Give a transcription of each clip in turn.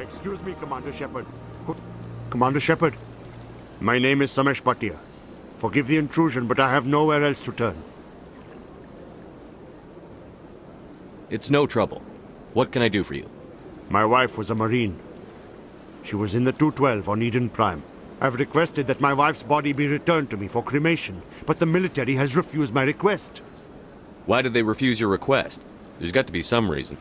Excuse me, Commander Shepard. Commander Shepard, my name is Samesh Bhatia. Forgive the intrusion, but I have nowhere else to turn. It's no trouble. What can I do for you? My wife was a Marine. She was in the 212 on Eden Prime. I've requested that my wife's body be returned to me for cremation, but the military has refused my request. Why did they refuse your request? There's got to be some reason.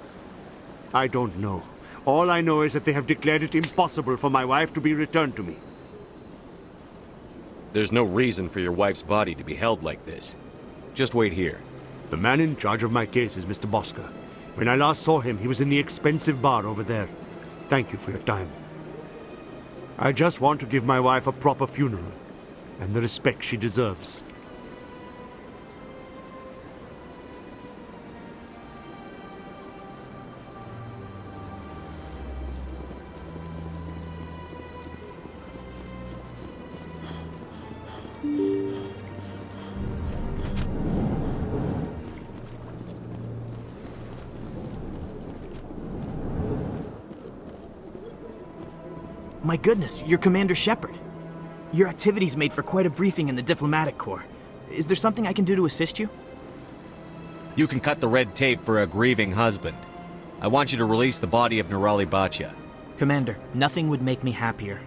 I don't know. All I know is that they have declared it impossible for my wife to be returned to me. There's no reason for your wife's body to be held like this. Just wait here. The man in charge of my case is Mr. Bosker. When I last saw him, he was in the expensive bar over there. Thank you for your time. I just want to give my wife a proper funeral, and the respect she deserves. My goodness, you're Commander Shepard. Your activities made for quite a briefing in the Diplomatic Corps. Is there something I can do to assist you? You can cut the red tape for a grieving husband. I want you to release the body of Nirali Bhatia. Commander, nothing would make me happier.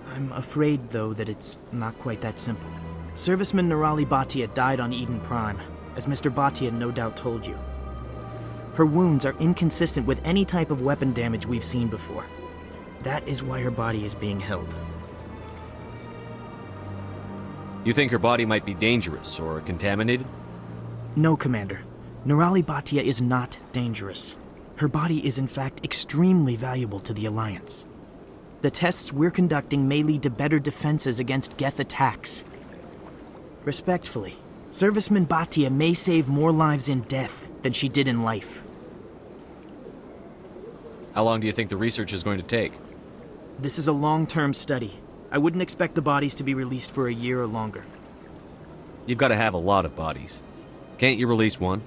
I'm afraid, though, that it's not quite that simple. Serviceman Nirali Bhatia died on Eden Prime, as Mr. Bhatia no doubt told you. Her wounds are inconsistent with any type of weapon damage we've seen before. That is why her body is being held. You think her body might be dangerous or contaminated? No, Commander. Nirali Bhatia is not dangerous. Her body is in fact extremely valuable to the Alliance. The tests we're conducting may lead to better defenses against Geth attacks. Respectfully, Serviceman Bhatia may save more lives in death than she did in life. How long do you think the research is going to take? This is a long-term study. I wouldn't expect the bodies to be released for a year or longer. You've got to have a lot of bodies. Can't you release one?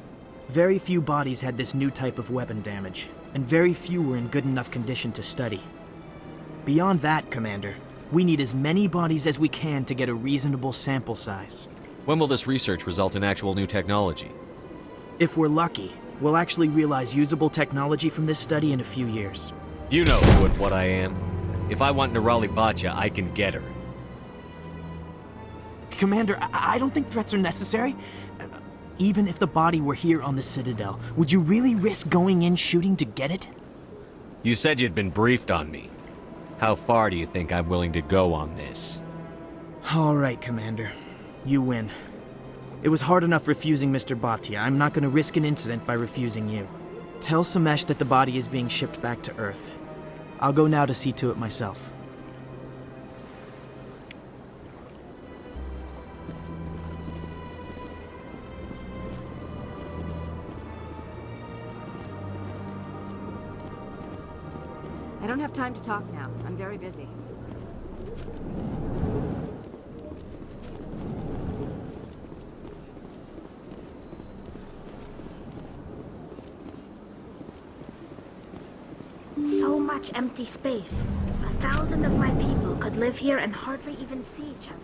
Very few bodies had this new type of weapon damage, and very few were in good enough condition to study. Beyond that, Commander, we need as many bodies as we can to get a reasonable sample size. When will this research result in actual new technology? If we're lucky, we'll actually realize usable technology from this study in a few years. You know who and what I am. If I want Nirali Bhatia, I can get her. Commander, I don't think threats are necessary. Even if the body were here on the Citadel, would you really risk going in shooting to get it? You said you'd been briefed on me. How far do you think I'm willing to go on this? All right, Commander. You win. It was hard enough refusing Mr. Bhatia. I'm not going to risk an incident by refusing you. Tell Samesh that the body is being shipped back to Earth. I'll go now to see to it myself. I don't have time to talk now. I'm very busy. So much empty space. 1,000 of my people could live here and hardly even see each other.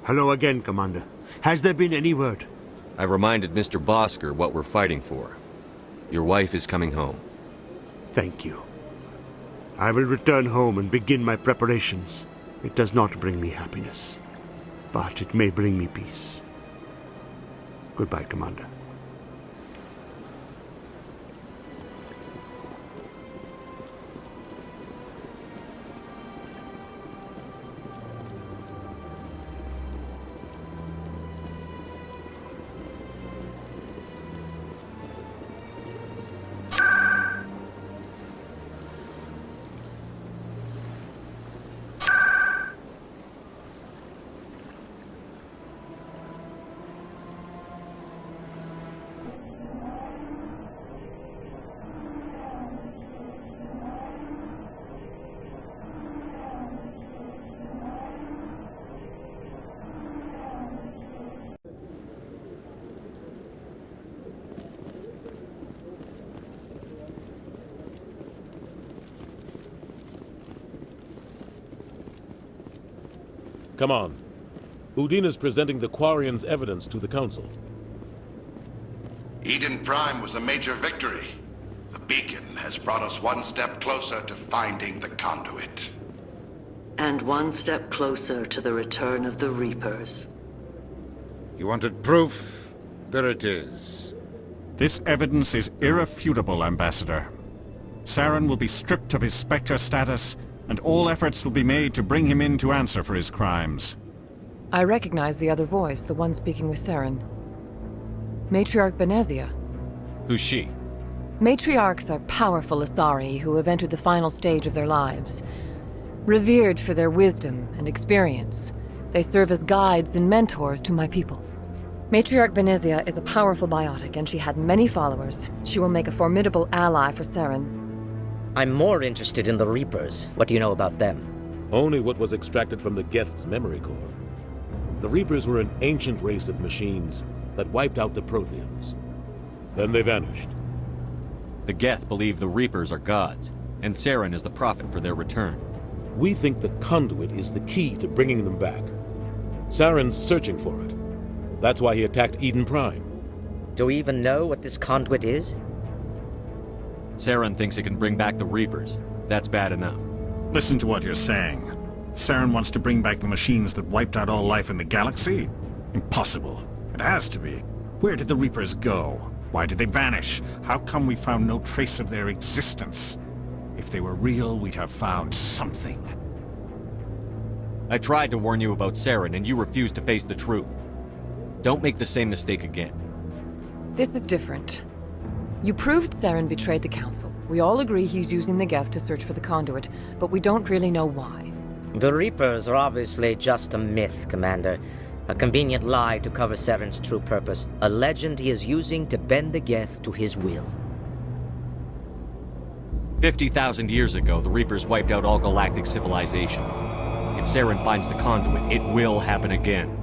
Hello again, Commander. Has there been any word? I reminded Mr. Bosker what we're fighting for. Your wife is coming home. Thank you. I will return home and begin my preparations. It does not bring me happiness, but it may bring me peace. Goodbye, Commander. Come on. Udina's presenting the Quarian's evidence to the Council. Eden Prime was a major victory. The beacon has brought us one step closer to finding the conduit. And one step closer to the return of the Reapers. You wanted proof? There it is. This evidence is irrefutable, Ambassador. Saren will be stripped of his Spectre status, and all efforts will be made to bring him in to answer for his crimes. I recognize the other voice, the one speaking with Saren. Matriarch Benezia. Who's she? Matriarchs are powerful Asari who have entered the final stage of their lives. Revered for their wisdom and experience, they serve as guides and mentors to my people. Matriarch Benezia is a powerful biotic, and she had many followers. She will make a formidable ally for Saren. I'm more interested in the Reapers. What do you know about them? Only what was extracted from the Geth's memory core. The Reapers were an ancient race of machines that wiped out the Protheans. Then they vanished. The Geth believe the Reapers are gods, and Saren is the prophet for their return. We think the conduit is the key to bringing them back. Saren's searching for it. That's why he attacked Eden Prime. Do we even know what this conduit is? Saren thinks it can bring back the Reapers. That's bad enough. Listen to what you're saying. Saren wants to bring back the machines that wiped out all life in the galaxy? Impossible. It has to be. Where did the Reapers go? Why did they vanish? How come we found no trace of their existence? If they were real, we'd have found something. I tried to warn you about Saren, and you refused to face the truth. Don't make the same mistake again. This is different. You proved Saren betrayed the Council. We all agree he's using the Geth to search for the conduit, but we don't really know why. The Reapers are obviously just a myth, Commander. A convenient lie to cover Saren's true purpose. A legend he is using to bend the Geth to his will. 50,000 years ago, the Reapers wiped out all galactic civilization. If Saren finds the conduit, it will happen again.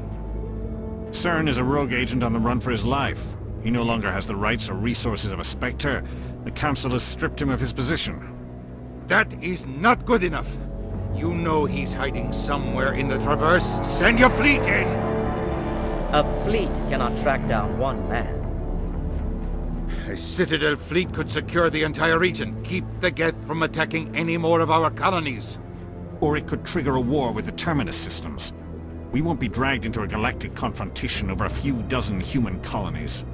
Saren is a rogue agent on the run for his life. He no longer has the rights or resources of a Spectre. The Council has stripped him of his position. That is not good enough. You know he's hiding somewhere in the Traverse. Send your fleet in! A fleet cannot track down one man. A Citadel fleet could secure the entire region, keep the Geth from attacking any more of our colonies. Or it could trigger a war with the Terminus systems. We won't be dragged into a galactic confrontation over a few dozen human colonies.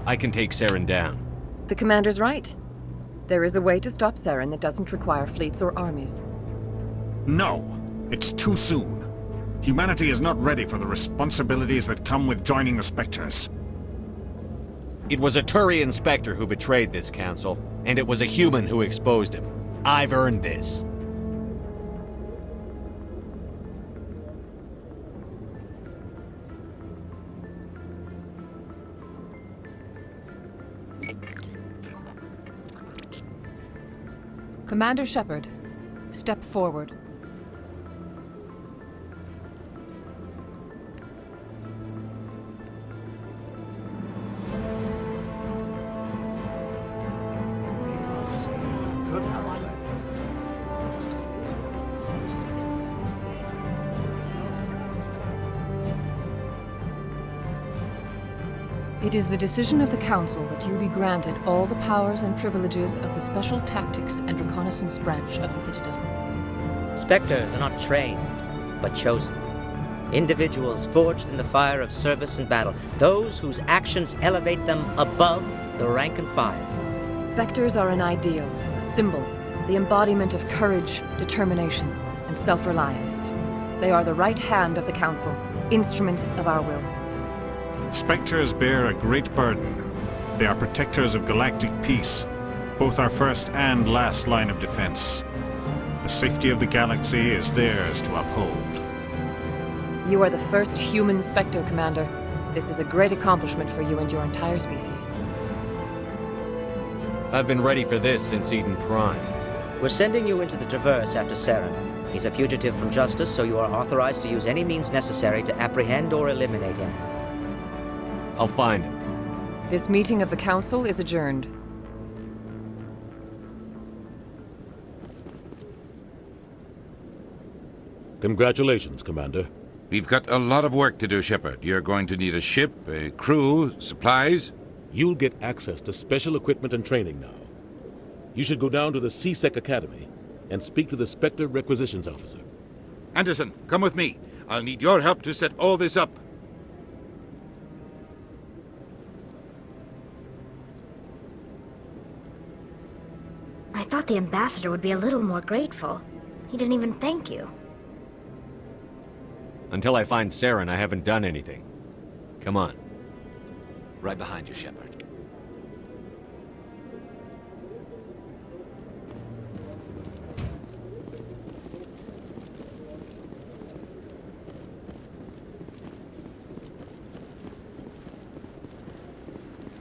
I can take Saren down. The Commander's right. There is a way to stop Saren that doesn't require fleets or armies. No, it's too soon. Humanity is not ready for the responsibilities that come with joining the Spectres. It was a Turian Spectre who betrayed this council, and it was a human who exposed him. I've earned this. Commander Shepard, step forward. It is the decision of the Council that you be granted all the powers and privileges of the Special Tactics and Reconnaissance Branch of the Citadel. Spectres are not trained, but chosen. Individuals forged in the fire of service and battle. Those whose actions elevate them above the rank and file. Spectres are an ideal, a symbol, the embodiment of courage, determination, and self-reliance. They are the right hand of the Council, instruments of our will. Spectres bear a great burden. They are protectors of galactic peace, both our first and last line of defense. The safety of the galaxy is theirs to uphold. You are the first human Spectre, Commander. This is a great accomplishment for you and your entire species. I've been ready for this since Eden Prime. We're sending you into the Traverse after Saren. He's a fugitive from justice, so you are authorized to use any means necessary to apprehend or eliminate him. I'll find him. This meeting of the Council is adjourned. Congratulations, Commander. We've got a lot of work to do, Shepard. You're going to need a ship, a crew, supplies. You'll get access to special equipment and training now. You should go down to the C-Sec Academy and speak to the Spectre Requisitions Officer. Anderson, come with me. I'll need your help to set all this up. I thought the ambassador would be a little more grateful. He didn't even thank you. Until I find Saren, I haven't done anything. Come on. Right behind you, Shepard.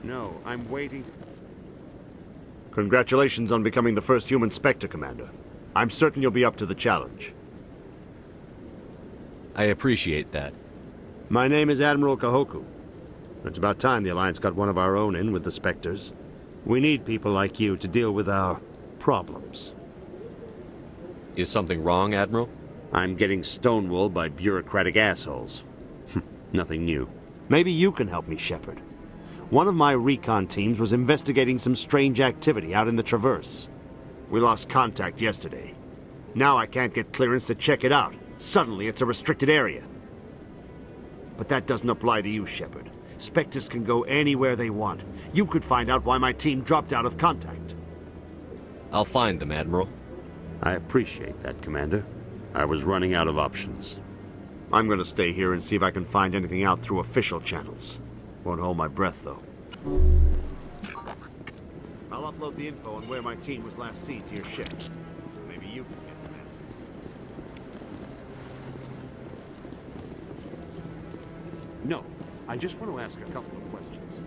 No, I'm waiting. Congratulations on becoming the first human Spectre, Commander. I'm certain you'll be up to the challenge. I appreciate that. My name is Admiral Kahoku. It's about time the Alliance got one of our own in with the Spectres. We need people like you to deal with our problems. Is something wrong, Admiral? I'm getting stonewalled by bureaucratic assholes. Nothing new. Maybe you can help me, Shepard. One of my recon teams was investigating some strange activity out in the Traverse. We lost contact yesterday. Now I can't get clearance to check it out. Suddenly it's a restricted area. But that doesn't apply to you, Shepard. Spectres can go anywhere they want. You could find out why my team dropped out of contact. I'll find them, Admiral. I appreciate that, Commander. I was running out of options. I'm going to stay here and see if I can find anything out through official channels. Won't hold my breath, though. I'll upload the info on where my team was last seen to your ship. Maybe you can get some answers. No, I just want to ask a couple of questions.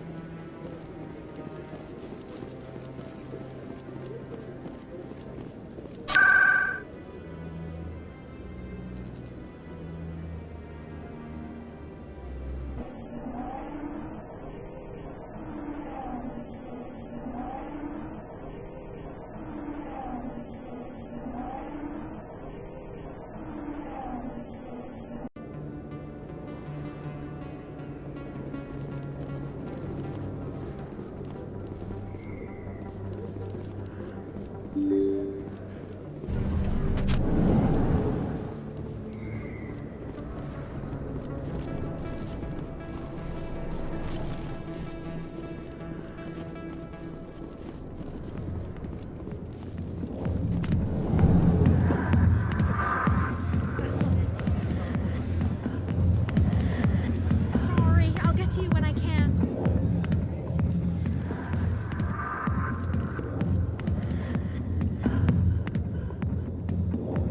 Sorry, I'll get to you when I can.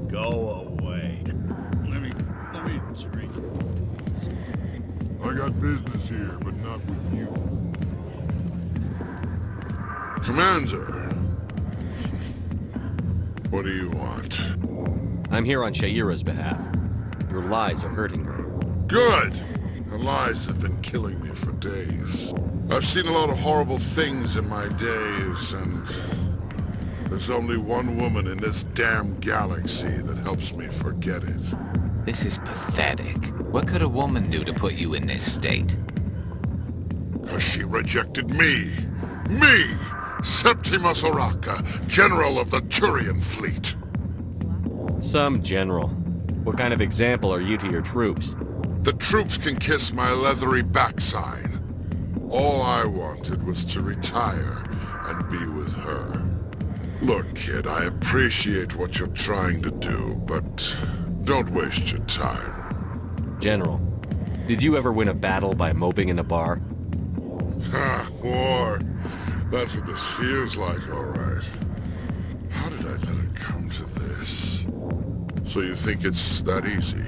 Go away. Let me drink. I got business here, but not with you. Commander! What do you want? I'm here on Shaira's behalf. Your lies are hurting her. Good! Her lies have been killing me for days. I've seen a lot of horrible things in my days, and there's only one woman in this damn galaxy that helps me forget it. This is pathetic. What could a woman do to put you in this state? 'Cause she rejected me! Me! Septimus Oraka, General of the Turian Fleet! Some general. What kind of example are you to your troops? The troops can kiss my leathery backside. All I wanted was to retire and be with her. Look, kid, I appreciate what you're trying to do, but don't waste your time. General, did you ever win a battle by moping in a bar? Ha, war. That's what this feels like, all right. How did I let it come to this? So you think it's that easy?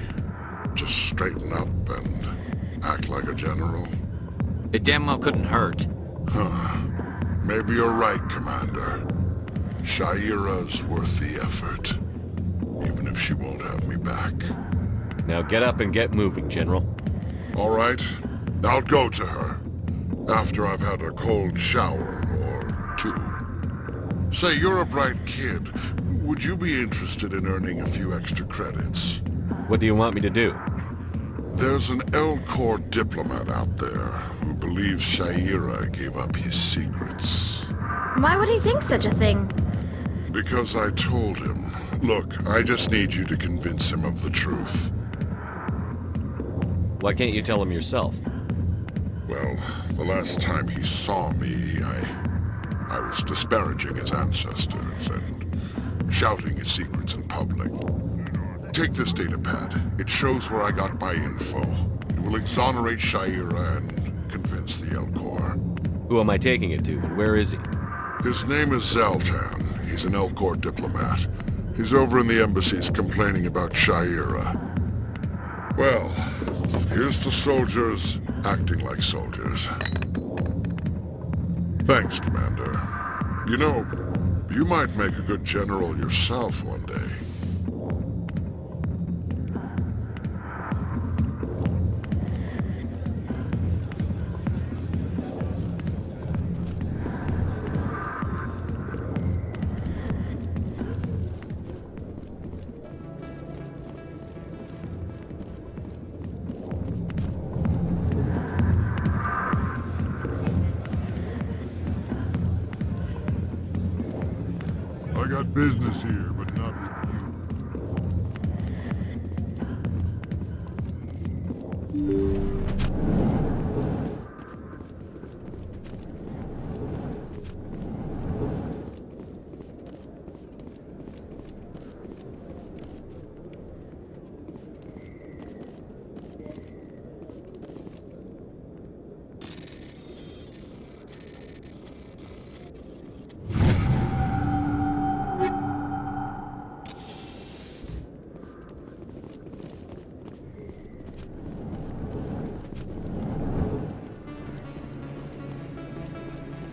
Just straighten up and act like a general? It damn well couldn't hurt. Huh. Maybe you're right, Commander. Shaira's worth the effort. Even if she won't have me back. Now get up and get moving, General. All right. I'll go to her. After I've had a cold shower or two. Say, you're a bright kid. Would you be interested in earning a few extra credits? What do you want me to do? There's an L-Corps diplomat out there who believes Shaira gave up his secrets. Why would he think such a thing? Because I told him. Look, I just need you to convince him of the truth. Why can't you tell him yourself? Well, the last time he saw me, I was disparaging his ancestors and shouting his secrets in public. Take this data pad. It shows where I got my info. It will exonerate Shaira and convince the L-Corps. Who am I taking it to, and where is he? His name is Zaltan. He's an L-Corps diplomat. He's over in the embassies complaining about Shaira. Well, here's to soldiers acting like soldiers. Thanks, Commander. You know, you might make a good general yourself one day. I got business here, but not with you.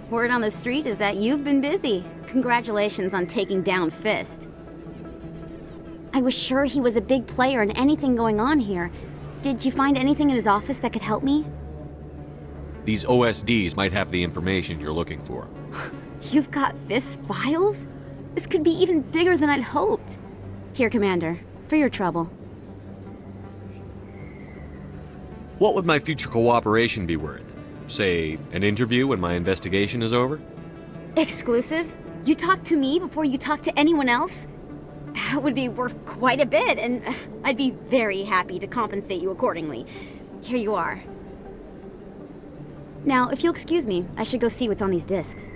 Word on the street is that you've been busy. Congratulations on taking down Fist. I was sure he was a big player in anything going on here. Did you find anything in his office that could help me? These OSDs might have the information you're looking for. You've got Fist's files? This could be even bigger than I'd hoped. Here, Commander, for your trouble. What would my future cooperation be worth? Say, an interview when my investigation is over? Exclusive? You talk to me before you talk to anyone else? That would be worth quite a bit, and I'd be very happy to compensate you accordingly. Here you are. Now, if you'll excuse me, I should go see what's on these discs.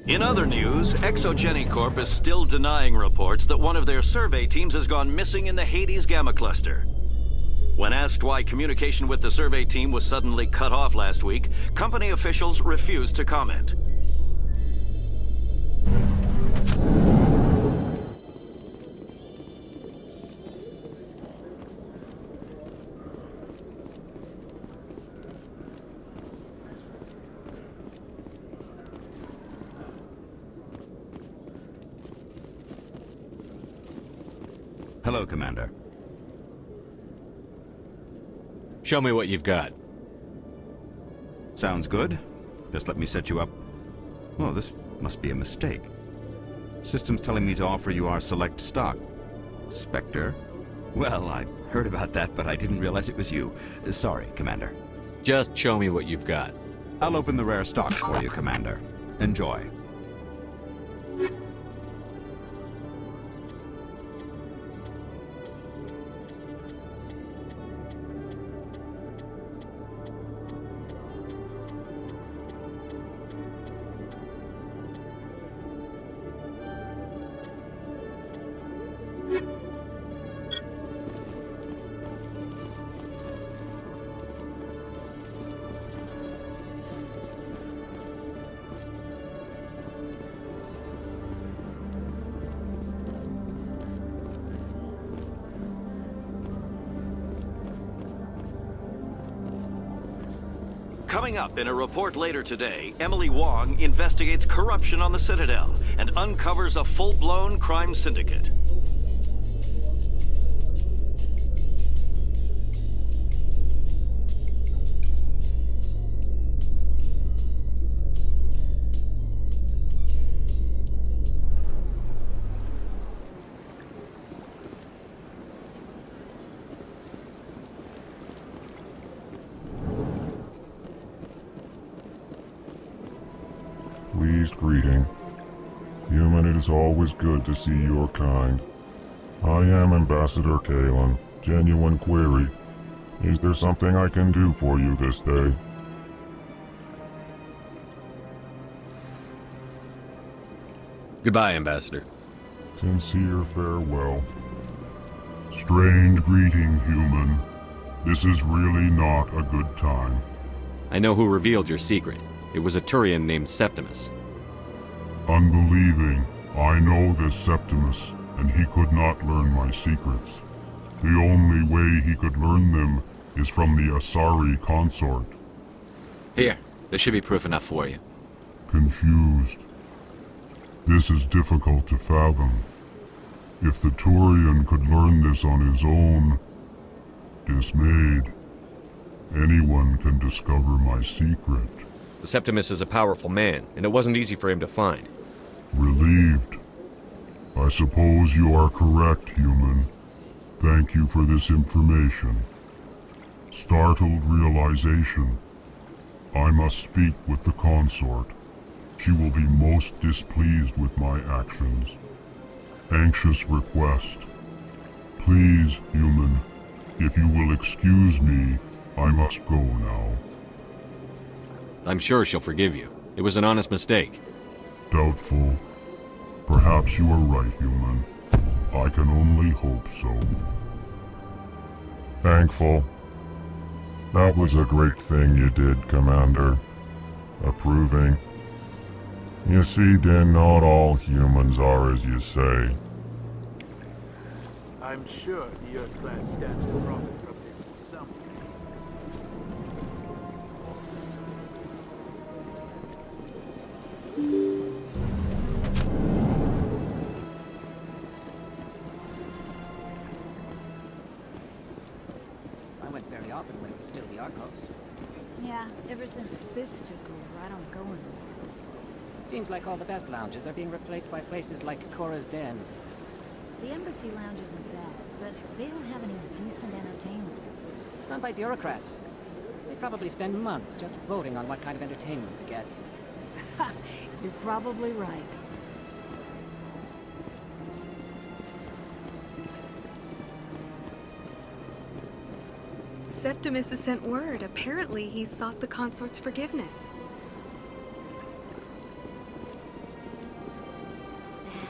In other news, Exogeny Corp is still denying reports that one of their survey teams has gone missing in the Hades Gamma Cluster. When asked why communication with the survey team was suddenly cut off last week, company officials refused to comment. Hello, Commander. Show me what you've got. Sounds good. Just let me set you up. Oh, this must be a mistake. System's telling me to offer you our select stock. Spectre? Well, I heard about that, but I didn't realize it was you. Sorry, Commander. Just show me what you've got. I'll open the rare stocks for you, Commander. Enjoy. Coming up in a report later today, Emily Wong investigates corruption on the Citadel and uncovers a full-blown crime syndicate. pleased greeting. Human, it is always good to see your kind. I am Ambassador Kalen. Genuine query. Is there something I can do for you this day? Goodbye, Ambassador. Sincere farewell. Strange greeting, human. This is really not a good time. I know who revealed your secret. It was a Turian named Septimus. Unbelieving. I know this Septimus, and he could not learn my secrets. The only way he could learn them is from the Asari consort. Here, this should be proof enough for you. Confused. This is difficult to fathom. If the Turian could learn this on his own, dismayed, anyone can discover my secret. Septimus is a powerful man, and it wasn't easy for him to find. Relieved. I suppose you are correct, human. Thank you for this information. Startled realization. I must speak with the consort. She will be most displeased with my actions. Anxious request. Please, human, if you will excuse me, I must go now. I'm sure she'll forgive you. It was an honest mistake. Doubtful. Perhaps you are right, human. I can only hope so. Thankful. That was a great thing you did, Commander. Approving. You see, then, not all humans are as you say. I'm sure the Earth Clan stands to profit from this somewhere. I went very often when it was still the Arcos. Yeah, ever since Fist took over, I don't go anymore. Seems like all the best lounges are being replaced by places like Cora's Den. The Embassy Lounge isn't bad, but they don't have any decent entertainment. It's run by bureaucrats. They probably spend months just voting on what kind of entertainment to get. You're probably right. Septimus has sent word. Apparently, he sought the consort's forgiveness.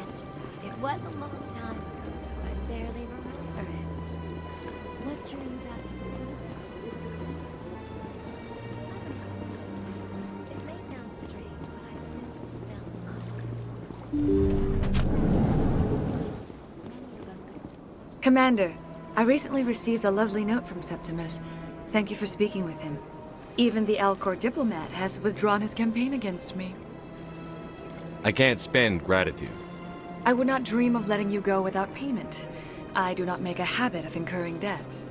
That's right. It was a long time ago, but I barely remember it. What drew you back to the city? It may sound strange, but I simply felt Commander, I recently received a lovely note from Septimus. Thank you for speaking with him. Even the Alcor diplomat has withdrawn his campaign against me. I can't spend gratitude. I would not dream of letting you go without payment. I do not make a habit of incurring debts.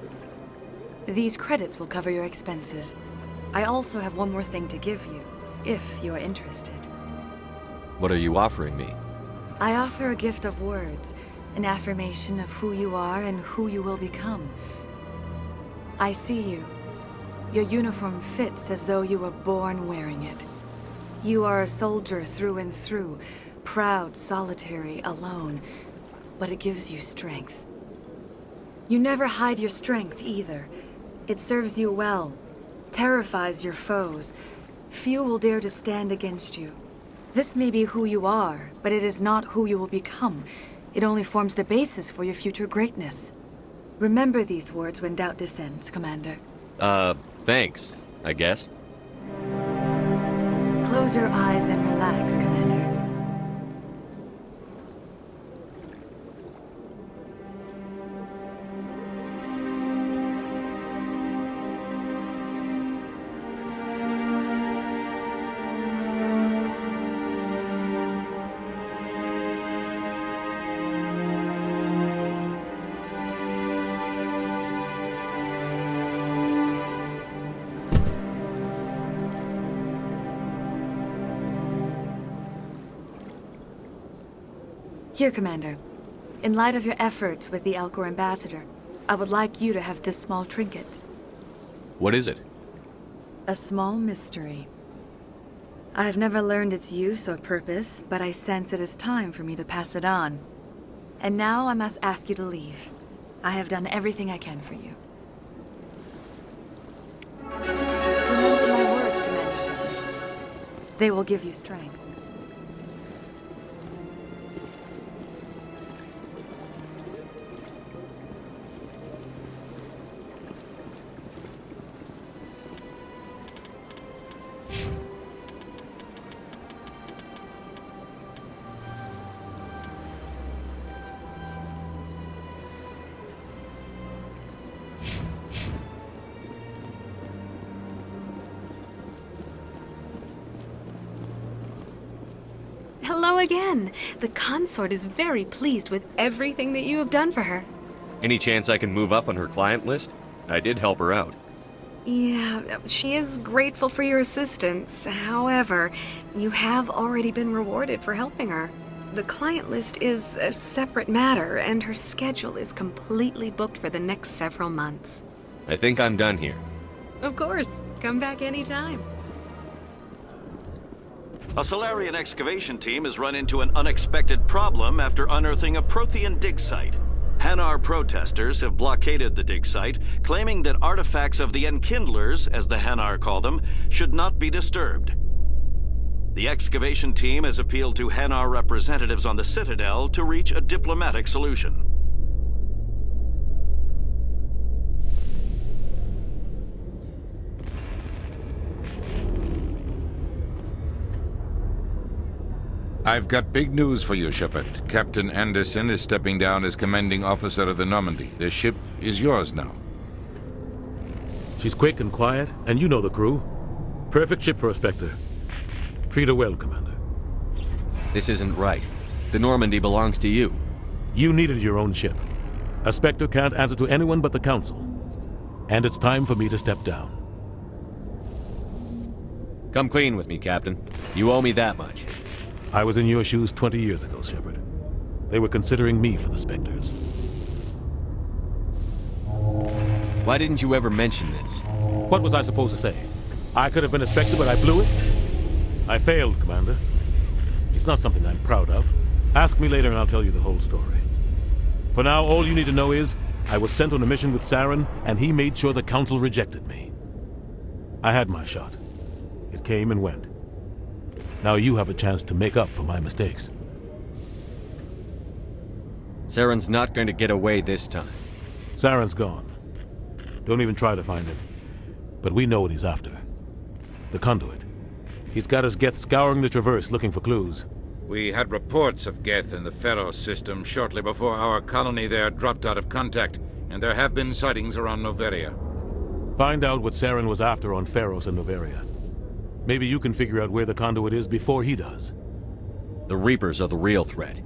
These credits will cover your expenses. I also have one more thing to give you, if you are interested. What are you offering me? I offer a gift of words, an affirmation of who you are and who you will become. I see you. Your uniform fits as though you were born wearing it. You are a soldier through and through, proud, solitary, alone, but it gives you strength. You never hide your strength either. It serves you well, terrifies your foes. Few will dare to stand against you. This may be who you are, but it is not who you will become. It only forms the basis for your future greatness. Remember these words when doubt descends, Commander. Thanks, I guess. Close your eyes and relax, Commander. Here, Commander. In light of your efforts with the Alcor ambassador, I would like you to have this small trinket. What is it? A small mystery. I've never learned its use or purpose, but I sense it is time for me to pass it on. And now I must ask you to leave. I have done everything I can for you. Remember my words, Commander Shepard. They will give you strength. Hello again. The consort is very pleased with everything that you have done for her. Any chance I can move up on her client list? I did help her out. Yeah, she is grateful for your assistance. However, you have already been rewarded for helping her. The client list is a separate matter, and her schedule is completely booked for the next several months. I think I'm done here. Of course. Come back anytime. A Solarian excavation team has run into an unexpected problem after unearthing a Prothean dig site. Hanar protesters have blockaded the dig site, claiming that artifacts of the Enkindlers, as the Hanar call them, should not be disturbed. The excavation team has appealed to Hanar representatives on the Citadel to reach a diplomatic solution. I've got big news for you, Shepard. Captain Anderson is stepping down as commanding officer of the Normandy. The ship is yours now. She's quick and quiet, and you know the crew. Perfect ship for a Spectre. Treat her well, Commander. This isn't right. The Normandy belongs to you. You needed your own ship. A Spectre can't answer to anyone but the Council. And it's time for me to step down. Come clean with me, Captain. You owe me that much. I was in your shoes 20 years ago, Shepard. They were considering me for the Spectres. Why didn't you ever mention this? What was I supposed to say? I could have been a Spectre, but I blew it? I failed, Commander. It's not something I'm proud of. Ask me later and I'll tell you the whole story. For now, all you need to know is, I was sent on a mission with Saren, and he made sure the Council rejected me. I had my shot. It came and went. Now you have a chance to make up for my mistakes. Saren's not going to get away this time. Saren's gone. Don't even try to find him. But we know what he's after. The conduit. He's got his Geth scouring the Traverse looking for clues. We had reports of Geth in the Pharos system shortly before our colony there dropped out of contact, and there have been sightings around Noveria. Find out what Saren was after on Pharos and Noveria. Maybe you can figure out where the conduit is before he does. The Reapers are the real threat.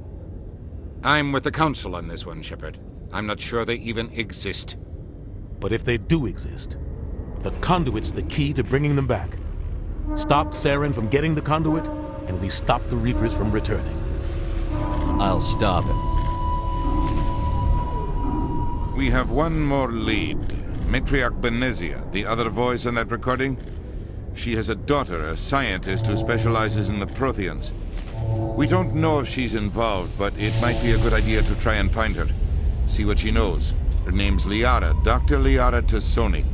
I'm with the Council on this one, Shepard. I'm not sure they even exist. But if they do exist, the conduit's the key to bringing them back. Stop Saren from getting the conduit, and we stop the Reapers from returning. I'll stop him. We have one more lead. Matriarch Benezia, the other voice in that recording. She has a daughter, a scientist who specializes in the Protheans. We don't know if she's involved, but it might be a good idea to try and find her. See what she knows. Her name's Liara, Dr. Liara Tassoni.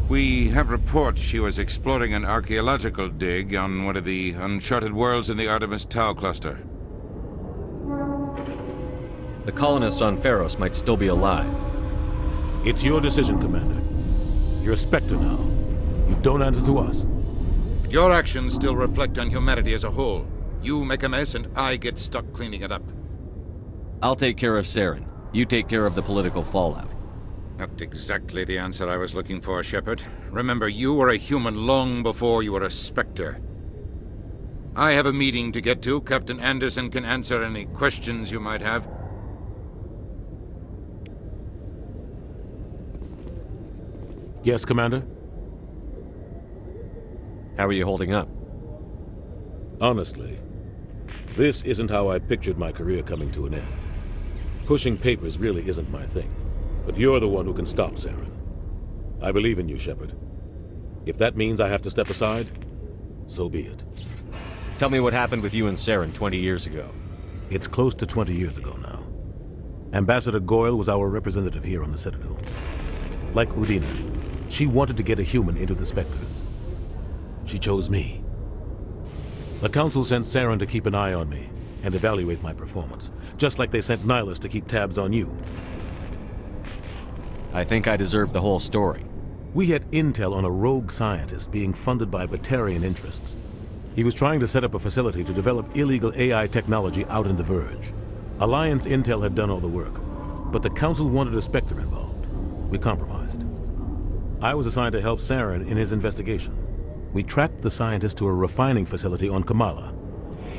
We have reports she was exploring an archaeological dig on one of the uncharted worlds in the Artemis Tau cluster. The colonists on Pharos might still be alive. It's your decision, Commander. You're a Spectre now. You don't answer to us. Your actions still reflect on humanity as a whole. You make a mess and I get stuck cleaning it up. I'll take care of Saren. You take care of the political fallout. Not exactly the answer I was looking for, Shepard. Remember, you were a human long before you were a Spectre. I have a meeting to get to. Captain Anderson can answer any questions you might have. Yes, Commander? How are you holding up? Honestly, this isn't how I pictured my career coming to an end. Pushing papers really isn't my thing. But you're the one who can stop Saren. I believe in you, Shepard. If that means I have to step aside, so be it. Tell me what happened with you and Saren 20 years ago. It's close to 20 years ago now. Ambassador Goyle was our representative here on the Citadel. Like Udina, she wanted to get a human into the Spectres. She chose me. The Council sent Saren to keep an eye on me and evaluate my performance, just like they sent Nihilus to keep tabs on you. I think I deserve the whole story. We had intel on a rogue scientist being funded by Batarian interests. He was trying to set up a facility to develop illegal AI technology out in the Verge. Alliance intel had done all the work, but the Council wanted a Spectre involved. We compromised. I was assigned to help Saren in his investigation. We tracked the scientist to a refining facility on Kamala.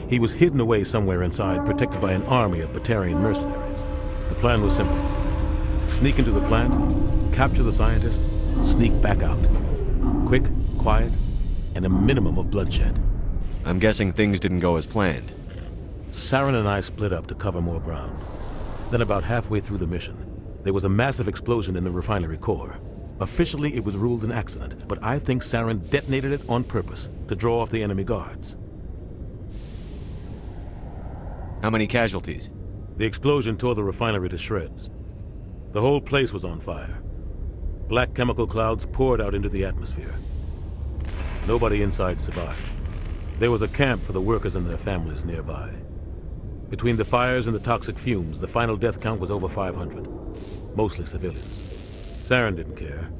He was hidden away somewhere inside, protected by an army of Batarian mercenaries. The plan was simple. Sneak into the plant, capture the scientist, sneak back out. Quick, quiet, and a minimum of bloodshed. I'm guessing things didn't go as planned. Saren and I split up to cover more ground. Then about halfway through the mission, there was a massive explosion in the refinery core. Officially, it was ruled an accident, but I think Saren detonated it on purpose to draw off the enemy guards. How many casualties? The explosion tore the refinery to shreds. The whole place was on fire. Black chemical clouds poured out into the atmosphere. Nobody inside survived. There was a camp for the workers and their families nearby. Between the fires and the toxic fumes, the final death count was over 500. Mostly civilians. Saren didn't care.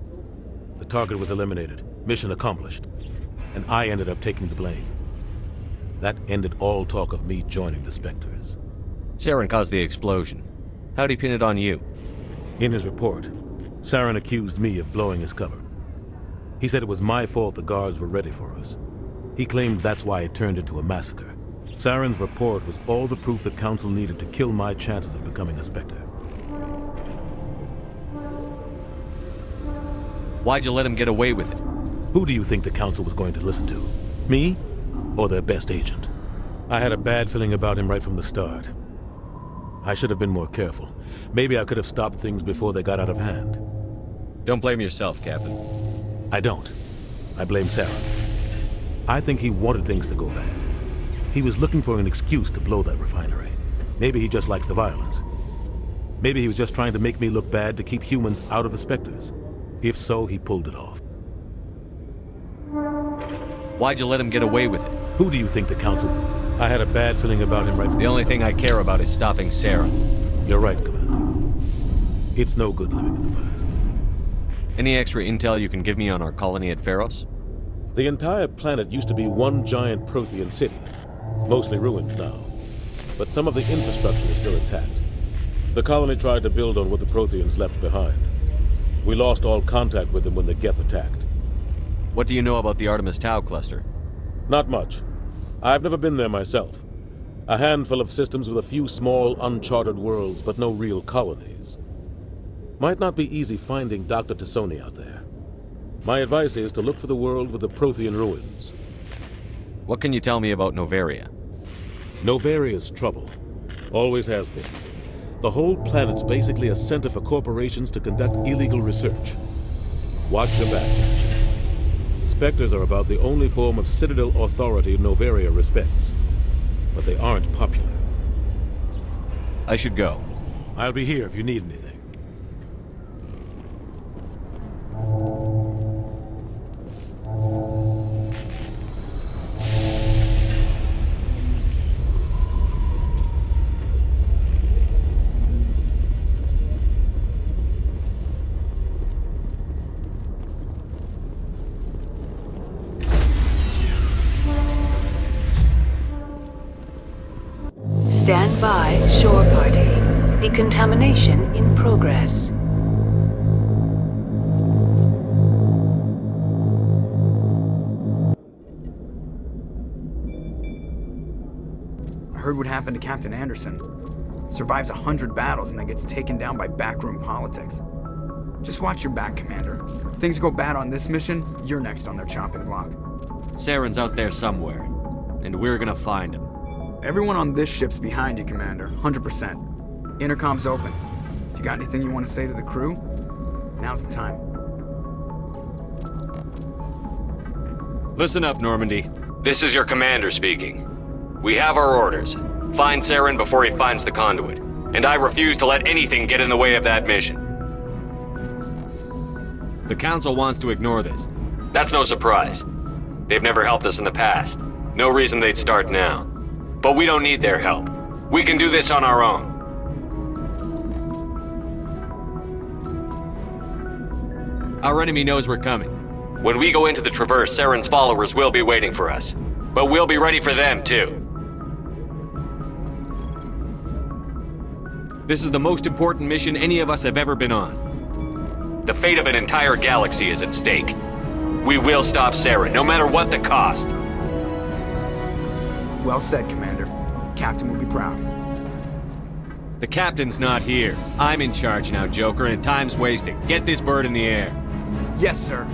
The target was eliminated, mission accomplished, and I ended up taking the blame. That ended all talk of me joining the Spectres. Saren caused the explosion. How'd he pin it on you? In his report, Saren accused me of blowing his cover. He said it was my fault the guards were ready for us. He claimed that's why it turned into a massacre. Saren's report was all the proof the Council needed to kill my chances of becoming a Spectre. Why'd you let him get away with it? Who do you think the Council was going to listen to? Me? Or their best agent? I had a bad feeling about him right from the start. I should have been more careful. Maybe I could have stopped things before they got out of hand. Don't blame yourself, Captain. I don't. I blame Saren. I think he wanted things to go bad. He was looking for an excuse to blow that refinery. Maybe he just likes the violence. Maybe he was just trying to make me look bad to keep humans out of the Spectres. If so, he pulled it off. Why'd you let him get away with it? Who do you think the Council? I had a bad feeling about him right from the only thing I care about is stopping Saren. You're right, Commander. It's no good living in the past. Any extra intel you can give me on our colony at Pharos? The entire planet used to be one giant Prothean city. Mostly ruined now. But some of the infrastructure is still intact. The colony tried to build on what the Protheans left behind. We lost all contact with them when the Geth attacked. What do you know about the Artemis Tau cluster? Not much. I've never been there myself. A handful of systems with a few small, uncharted worlds, but no real colonies. Might not be easy finding Dr. Tassoni out there. My advice is to look for the world with the Prothean ruins. What can you tell me about Noveria? Noveria's trouble. Always has been. The whole planet's basically a center for corporations to conduct illegal research. Watch your back, Jackson. Spectres are about the only form of Citadel authority Noveria respects. But they aren't popular. I should go. I'll be here if you need anything. Stand by, shore party. Decontamination in progress. I heard what happened to Captain Anderson. Survives 100 battles and then gets taken down by backroom politics. Just watch your back, Commander. Things go bad on this mission, you're next on their chopping block. Saren's out there somewhere, and we're gonna find him. Everyone on this ship's behind you, Commander. 100%. Intercom's open. If you got anything you want to say to the crew, now's the time. Listen up, Normandy. This is your commander speaking. We have our orders. Find Saren before he finds the conduit. And I refuse to let anything get in the way of that mission. The Council wants to ignore this. That's no surprise. They've never helped us in the past. No reason they'd start now. But we don't need their help. We can do this on our own. Our enemy knows we're coming. When we go into the Traverse, Saren's followers will be waiting for us. But we'll be ready for them, too. This is the most important mission any of us have ever been on. The fate of an entire galaxy is at stake. We will stop Saren, no matter what the cost. Well said, Commander. Captain will be proud. The Captain's not here. I'm in charge now, Joker, and time's wasting. Get this bird in the air. Yes, sir.